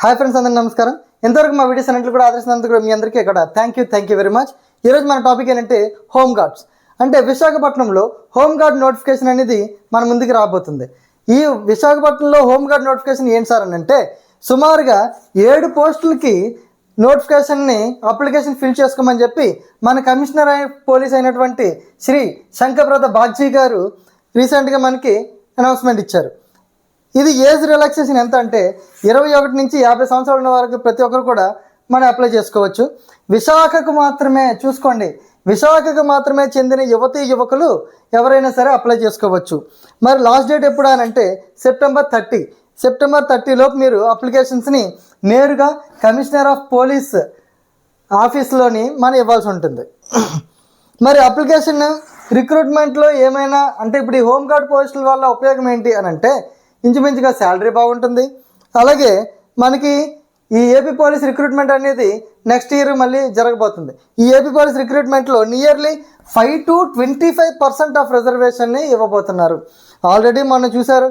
Hi friends, అందరికీ నమస్కారం. ఎంతవరకు మా వీడియోస్ అన్నింటిలో కూడా ఆదరిస్తున్నందుకు మీ అందరికీ ఇక్కడ థ్యాంక్ యూ వెరీ మచ్. ఈరోజు మన టాపిక్ ఏంటంటే హోమ్ గార్డ్స్. అంటే విశాఖపట్నంలో హోమ్ గార్డ్ నోటిఫికేషన్ అనేది మన ముందుకు రాబోతుంది. ఈ విశాఖపట్నంలో హోమ్ గార్డ్ నోటిఫికేషన్ ఏంటి సార్ అని అంటే, సుమారుగా 7 పోస్టులకి నోటిఫికేషన్ని అప్లికేషన్ ఫిల్ చేసుకోమని చెప్పి మన కమిషనర్ పోలీస్ అయినటువంటి శ్రీ శంకరప్రద బాగ్జీ గారు రీసెంట్గా మనకి అనౌన్స్మెంట్ ఇచ్చారు. ఇది ఏజ్ రిలాక్సేషన్ ఎంత అంటే 21 నుంచి 50 సంవత్సరాల ఉన్న వరకు ప్రతి ఒక్కరు కూడా మనం అప్లై చేసుకోవచ్చు. విశాఖకు మాత్రమే చూసుకోండి, విశాఖకు మాత్రమే చెందిన యువతీ యువకులు ఎవరైనా సరే అప్లై చేసుకోవచ్చు. మరి లాస్ట్ డేట్ ఎప్పుడు అని అంటే సెప్టెంబర్ 30 లోపు మీరు అప్లికేషన్స్ని నేరుగా కమిషనర్ ఆఫ్ పోలీస్ ఆఫీస్లోని మనం ఇవ్వాల్సి ఉంటుంది. మరి అప్లికేషన్ రిక్రూట్మెంట్లో ఏమైనా అంటే ఇప్పుడు ఈ హోమ్ గార్డ్ పోస్టుల వల్ల ఉపయోగం ఏంటి అని అంటే, ఇంచుమించుగా శాలరీ బాగుంటుంది. అలాగే మనకి ఈ ఏపీ పోలీస్ రిక్రూట్మెంట్ అనేది నెక్స్ట్ ఇయర్ మళ్ళీ జరగబోతుంది. ఈ ఏపీ పోలీస్ రిక్రూట్మెంట్లో నియర్లీ 5 to 25% ఆఫ్ రిజర్వేషన్ని ఇవ్వబోతున్నారు. ఆల్రెడీ మనం చూశారు,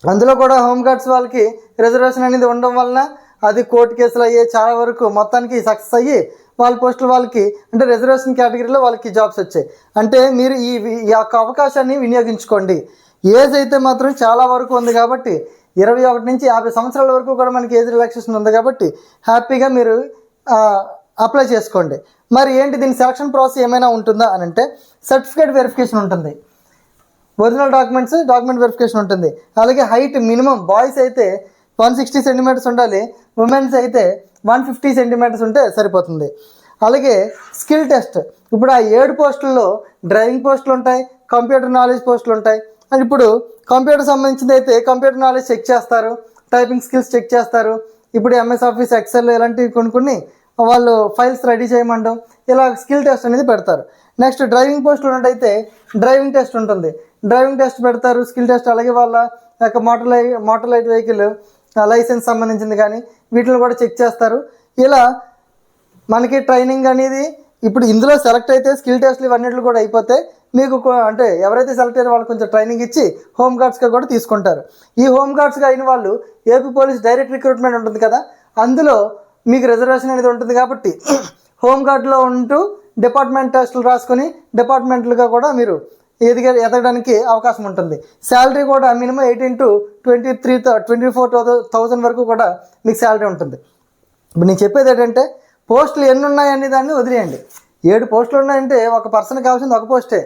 అందులో కూడా హోమ్ గార్డ్స్ వాళ్ళకి రిజర్వేషన్ అనేది ఉండడం వలన అది కోర్టు కేసులు అయ్యి చాలా వరకు మొత్తానికి సక్సెస్ అయ్యి వాళ్ళ పోస్టులు వాళ్ళకి అంటే రిజర్వేషన్ కేటగిరీలో వాళ్ళకి జాబ్స్ వచ్చాయి. అంటే మీరు ఈ యొక్క అవకాశాన్ని వినియోగించుకోండి. ఏజ్ అయితే మాత్రం చాలా వరకు ఉంది కాబట్టి 21 నుంచి 50 సంవత్సరాల వరకు కూడా మనకి ఏజ్ రిలాక్సేషన్ ఉంది కాబట్టి హ్యాపీగా మీరు అప్లై చేసుకోండి. మరి ఏంటి దీని సెలక్షన్ ప్రాసెస్ ఏమైనా ఉంటుందా అని అంటే, సర్టిఫికేట్ వెరిఫికేషన్ ఉంటుంది, ఒరిజినల్ డాక్యుమెంట్ వెరిఫికేషన్ ఉంటుంది. అలాగే హైట్ మినిమం బాయ్స్ అయితే 160 సెంటీమీటర్స్ ఉండాలి, ఉమెన్స్ అయితే 150 సెంటీమీటర్స్ ఉంటే సరిపోతుంది. అలాగే స్కిల్ టెస్ట్, ఇప్పుడు ఆ 7 పోస్టుల్లో డ్రైవింగ్ పోస్టులు ఉంటాయి, కంప్యూటర్ నాలెడ్జ్ పోస్టులు ఉంటాయి. అండ్ ఇప్పుడు కంప్యూటర్ సంబంధించింది అయితే కంప్యూటర్ నాలెడ్జ్ చెక్ చేస్తారు, టైపింగ్ స్కిల్స్ చెక్ చేస్తారు. ఇప్పుడు ఎంఎస్ ఆఫీస్, ఎక్సెల్ ఇలాంటివి కొన్ని వాళ్ళు ఫైల్స్ రెడీ చేయమంటాం, ఇలా స్కిల్ టెస్ట్ అనేది పెడతారు. నెక్స్ట్ డ్రైవింగ్ పోస్టులు ఉన్నట్టయితే డ్రైవింగ్ టెస్ట్ ఉంటుంది, డ్రైవింగ్ టెస్ట్ పెడతారు, స్కిల్ టెస్ట్. అలాగే వాళ్ళ యొక్క మోటార్ లైట్ వెహికల్ లైసెన్స్ సంబంధించింది కానీ వీటిని కూడా చెక్ చేస్తారు. ఇలా మనకి ట్రైనింగ్ అనేది ఇప్పుడు ఇందులో సెలెక్ట్ అయితే స్కిల్ టెస్ట్లు ఇవన్నిట్లు కూడా అయిపోతే మీకు అంటే ఎవరైతే సెలెక్ట్ అయ్యారో వాళ్ళు కొంచెం ట్రైనింగ్ ఇచ్చి హోమ్ గార్డ్స్గా కూడా తీసుకుంటారు. ఈ హోమ్ గార్డ్స్గా అయిన వాళ్ళు ఏపీ పోలీస్ డైరెక్ట్ రిక్రూట్మెంట్ ఉంటుంది కదా, అందులో మీకు రిజర్వేషన్ అనేది ఉంటుంది కాబట్టి హోమ్ గార్డ్లో ఉంటూ డిపార్ట్మెంట్ టెస్టులు రాసుకొని డిపార్ట్మెంట్లుగా కూడా మీరు ఎదగడానికి అవకాశం ఉంటుంది. శాలరీ కూడా మినిమం 18 to 24,000 వరకు కూడా మీకు శాలరీ ఉంటుంది. ఇప్పుడు నేను చెప్పేది ఏంటంటే, పోస్టులు ఎన్ని ఉన్నాయనే దాన్ని వదిలేయండి. 7 పోస్టులు ఉన్నాయంటే ఒక పర్సన్ కావాల్సింది ఒక పోస్టే.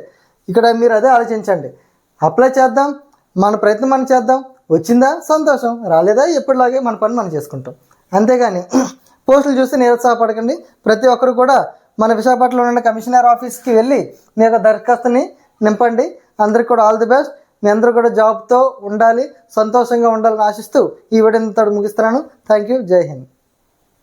ఇక్కడ మీరు అదే ఆలోచించండి. అప్లై చేద్దాం, మన ప్రయత్నం మనం చేద్దాం, వచ్చిందా సంతోషం, రాలేదా ఎప్పటిలాగే మన పని మనం చేసుకుంటాం. అంతేగాని పోస్టులు చూస్తే నిరుత్సాహపడకండి. ప్రతి ఒక్కరు కూడా మన విశాఖపట్నంలో ఉన్న కమిషనర్ ఆఫీస్కి వెళ్ళి మీ యొక్క దరఖాస్తుని నింపండి. అందరికి కూడా ఆల్ ది బెస్ట్. మీ అందరూ కూడా జాబ్తో ఉండాలి, సంతోషంగా ఉండాలని ఆశిస్తూ ఈ వీడియోని ముగిస్తున్నాను. Thank you. జై హింద్.